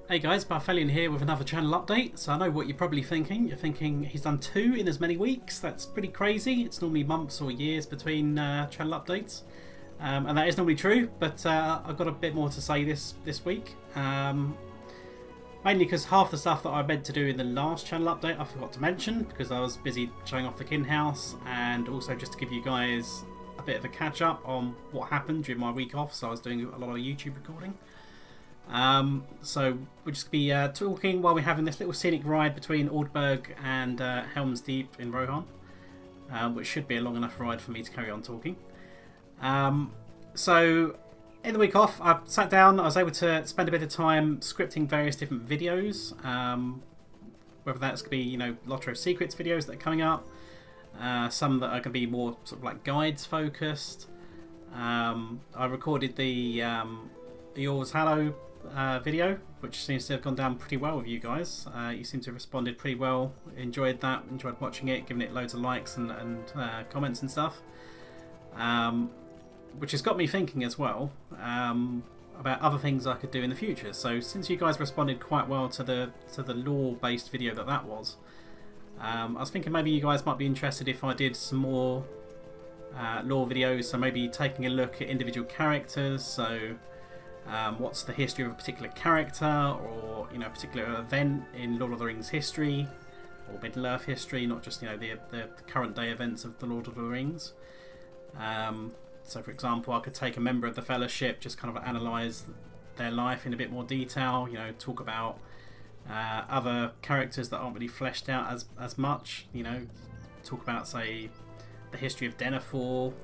Hey guys, Balthelion here with another channel update. So I know what you're probably thinking. You're thinking he's done 2 in as many weeks. That's pretty crazy. It's normally months or years between channel updates. And that is normally true, but I've got a bit more to say this week. Mainly because half the stuff that I meant to do in the last channel update I forgot to mention because I was busy showing off the kin house, and also just to give you guys a bit of a catch up on what happened during my week off. So I was doing a lot of YouTube recording. So we'll just be talking while we're having this little scenic ride between Ordberg and Helm's Deep in Rohan, which should be a long enough ride for me to carry on talking. So in the week off, I sat down. I was able to spend a bit of time scripting various different videos, whether that's going to be Lottery of Secrets videos that are coming up, some that are going to be more sort of like guides focused. I recorded the Yours Hallow video, which seems to have gone down pretty well with you guys. You seem to have responded pretty well, enjoyed that, enjoyed watching it, giving it loads of likes and comments and stuff, which has got me thinking as well about other things I could do in the future. So since you guys responded quite well to the lore based video that was, I was thinking maybe you guys might be interested if I did some more lore videos, so maybe taking a look at individual characters. So what's the history of a particular character, or a particular event in Lord of the Rings history, or Middle Earth history, not just the current day events of the Lord of the Rings. So for example, I could take a member of the Fellowship, just kind of analyse their life in a bit more detail, talk about other characters that aren't really fleshed out as much, talk about, say, the history of Denethor,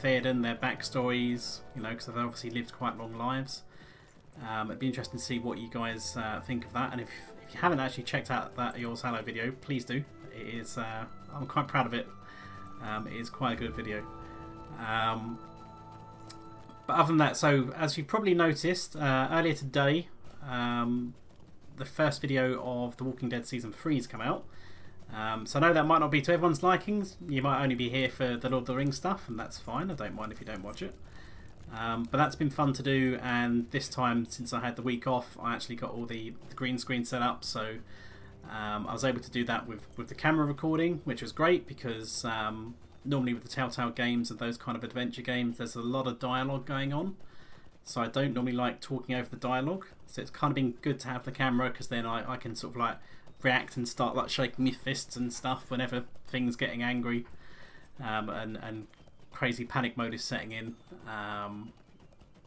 Theoden, their backstories, because they've obviously lived quite long lives. It'd be interesting to see what you guys think of that, and if you haven't actually checked out that Yours Hallow video, please do. It is, I'm quite proud of it. It is quite a good video. But other than that, so as you probably noticed earlier today, the first video of The Walking Dead Season 3 has come out. So I know that might not be to everyone's likings. You might only be here for the Lord of the Rings stuff, and that's fine. I don't mind if you don't watch it. But that's been fun to do, and this time, since I had the week off, I actually got all the green screen set up, so I was able to do that with the camera recording, which was great because normally with the Telltale games and those kind of adventure games, there's a lot of dialogue going on. So I don't normally like talking over the dialogue. So it's kind of been good to have the camera, because then I can sort of like react and start like shaking my fists and stuff whenever things getting angry, and crazy panic mode is setting in,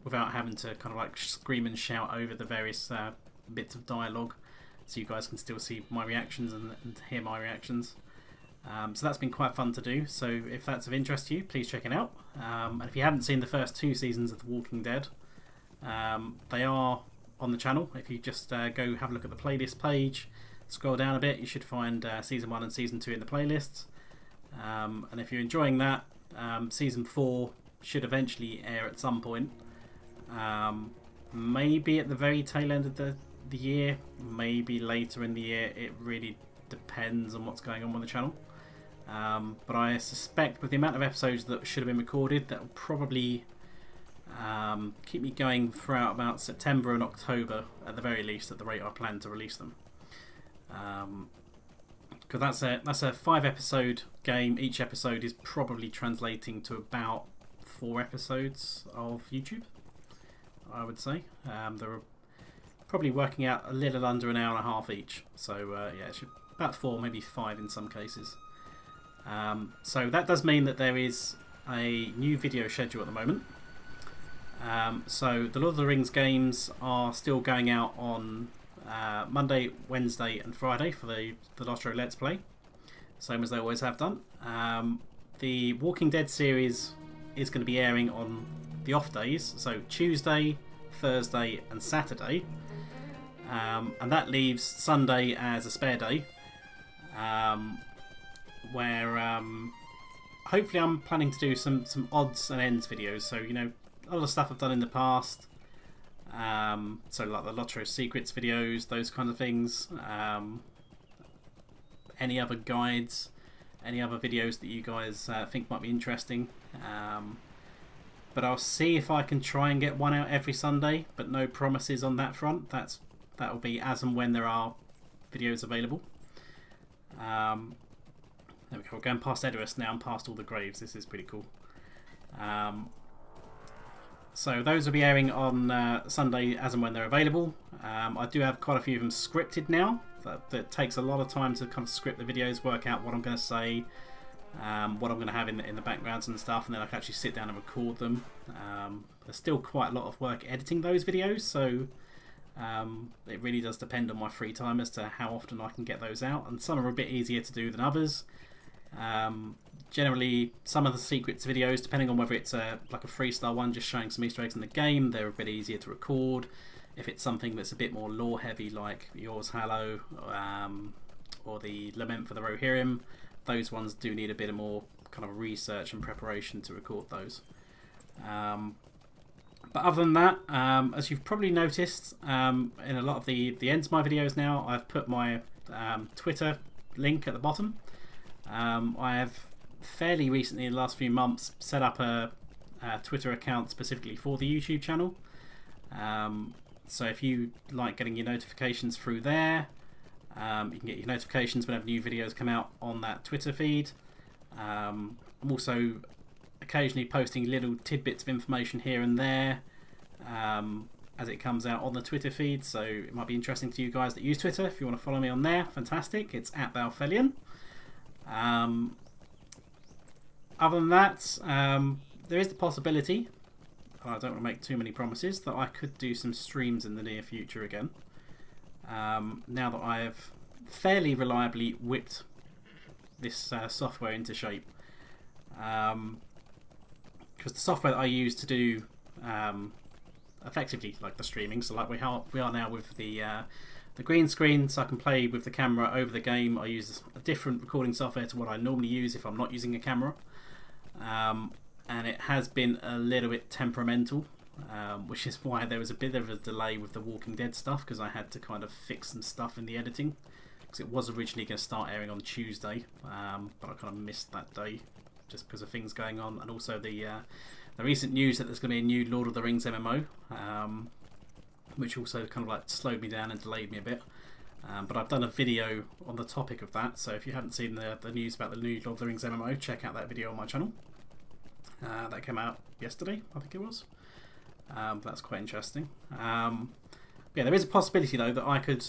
without having to kind of like scream and shout over the various bits of dialogue, so you guys can still see my reactions and hear my reactions. So that's been quite fun to do. So if that's of interest to you, please check it out. And if you haven't seen the first 2 seasons of The Walking Dead, they are on the channel. If you just go have a look at the playlist page, scroll down a bit, you should find Season 1 and Season 2 in the playlists. And if you're enjoying that, Season 4 should eventually air at some point. Maybe at the very tail end of the year, maybe later in the year. It really depends on what's going on with the channel. But I suspect with the amount of episodes that should have been recorded, that will probably keep me going throughout about September and October at the very least, at the rate I plan to release them. Because that's a 5-episode game. Each episode is probably translating to about 4 episodes of YouTube, I would say. They're probably working out a little under an hour and a half each. So yeah, it should about 4, maybe 5 in some cases. So that does mean that there is a new video schedule at the moment. So the Lord of the Rings games are still going out on Monday, Wednesday and Friday for the Lottery Let's Play, same as they always have done. The Walking Dead series is going to be airing on the off days, so Tuesday, Thursday and Saturday, and that leaves Sunday as a spare day, where hopefully I'm planning to do some odds and ends videos. So a lot of stuff I've done in the past, so like the Lottery of Secrets videos, those kind of things, any other guides, any other videos that you guys think might be interesting. But I'll see if I can try and get one out every Sunday, but no promises on that front. That's That will be as and when there are videos available. There we go. We're going past Edoras now and past all the graves. This is pretty cool. So those will be airing on Sunday as and when they're available. I do have quite a few of them scripted now. That takes a lot of time to kind of script the videos, work out what I'm going to say, what I'm going to have in the backgrounds and stuff, and then I can actually sit down and record them. There's still quite a lot of work editing those videos, so it really does depend on my free time as to how often I can get those out, and some are a bit easier to do than others. Generally, some of the secrets videos, depending on whether it's like a freestyle one just showing some Easter eggs in the game, they're a bit easier to record. If it's something that's a bit more lore heavy, like yours Hallow or the Lament for the Rohirrim, those ones do need a bit of more kind of research and preparation to record those. But other than that, as you've probably noticed in a lot of the ends of my videos now, I've put my Twitter link at the bottom. I have fairly recently, in the last few months, set up a Twitter account specifically for the YouTube channel. So if you like getting your notifications through there, you can get your notifications whenever new videos come out on that Twitter feed. I'm also occasionally posting little tidbits of information here and there as it comes out on the Twitter feed, so it might be interesting to you guys that use Twitter. If you want to follow me on there, fantastic. It's at Balthelion. Other than that, there is the possibility, and I don't want to make too many promises, that I could do some streams in the near future again. Now that I have fairly reliably whipped this software into shape. Because the software that I use to do effectively like the streaming, so like we are now with the green screen, so I can play with the camera over the game. I use a different recording software to what I normally use if I'm not using a camera. And it has been a little bit temperamental, which is why there was a bit of a delay with the Walking Dead stuff, because I had to kind of fix some stuff in the editing, because it was originally going to start airing on Tuesday, but I kind of missed that day just because of things going on, and also the recent news that there's going to be a new Lord of the Rings MMO, which also kind of like slowed me down and delayed me a bit. But I've done a video on the topic of that, so if you haven't seen the news about the new Lord of the Rings MMO, check out that video on my channel. That came out yesterday, I think it was. That's quite interesting. Yeah, there is a possibility though that I could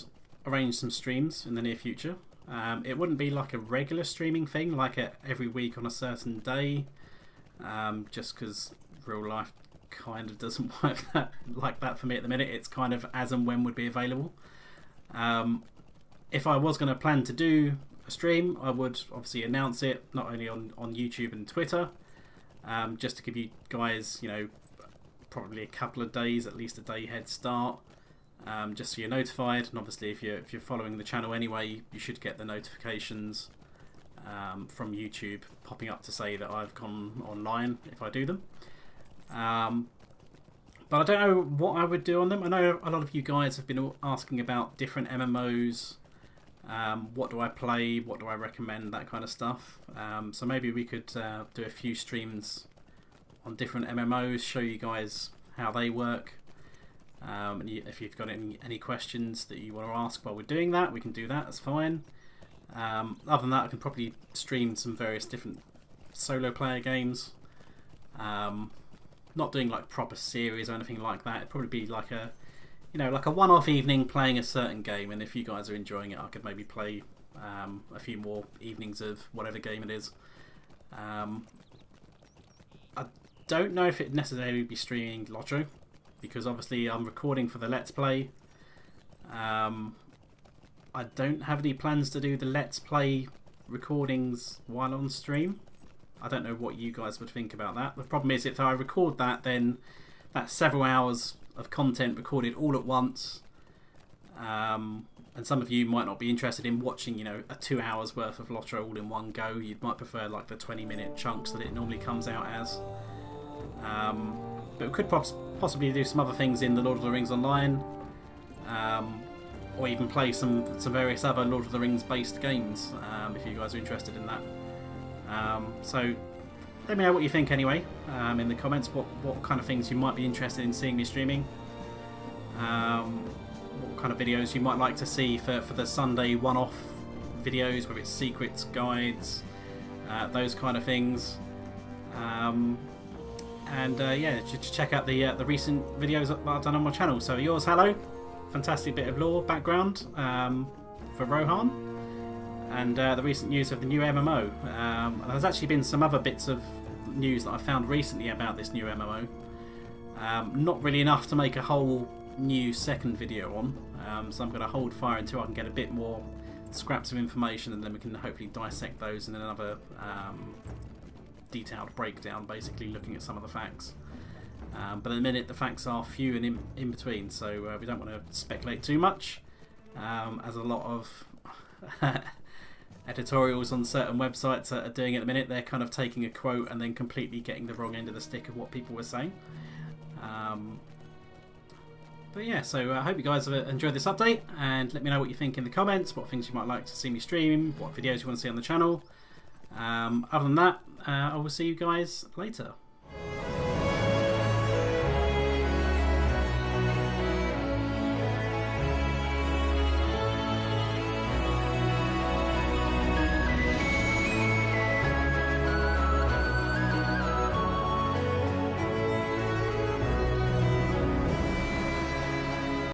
arrange some streams in the near future. It wouldn't be like a regular streaming thing, like every week on a certain day, just because real life kind of doesn't work like that for me at the minute. It's kind of as and when would be available. If I was going to plan to do a stream, I would obviously announce it not only on YouTube and Twitter, just to give you guys, you know, probably a couple of days, at least a day head start, just so you're notified. And obviously if you're following the channel anyway, you should get the notifications from YouTube popping up to say that I've gone online if I do them. But I don't know what I would do on them. I know a lot of you guys have been asking about different MMOs. What do I play? What do I recommend? That kind of stuff. So maybe we could do a few streams on different MMOs, show you guys how they work. And if you've got any questions that you want to ask while we're doing that, we can do that. That's fine. Other than that, I can probably stream some various different solo player games. Not doing like proper series or anything like that. It'd probably be like a, you know, like a one-off evening playing a certain game, and if you guys are enjoying it, I could maybe play a few more evenings of whatever game it is. I don't know if it'd necessarily be streaming Lotro, because obviously I'm recording for the Let's Play. I don't have any plans to do the Let's Play recordings while on stream. I don't know what you guys would think about that. The problem is, if I record that, then that's several hours of content recorded all at once. And some of you might not be interested in watching, you know, a 2 hours worth of Lotro all in one go. You might prefer like the 20-minute chunks that it normally comes out as. But we could possibly do some other things in the Lord of the Rings Online, or even play some various other Lord of the Rings based games, if you guys are interested in that. So let me know what you think anyway, in the comments, what kind of things you might be interested in seeing me streaming. What what kind of videos you might like to see for the Sunday one-off videos, whether it's secrets, guides, those kind of things. Yeah, just check out the recent videos that I've done on my channel. So yours, hello, fantastic bit of lore background for Rohan, and the recent news of the new MMO. There's actually been some other bits of news that I found recently about this new MMO. Not really enough to make a whole new second video on, so I'm going to hold fire until I can get a bit more scraps of information, and then we can hopefully dissect those in another detailed breakdown, basically looking at some of the facts. But at the minute the facts are few and in between, so we don't want to speculate too much, as a lot of editorials on certain websites are doing at the minute. They're kind of taking a quote and then completely getting the wrong end of the stick of what people were saying. But yeah, so I hope you guys have enjoyed this update, and let me know what you think in the comments, what things you might like to see me stream, what videos you want to see on the channel. Other than that, I will see you guys later.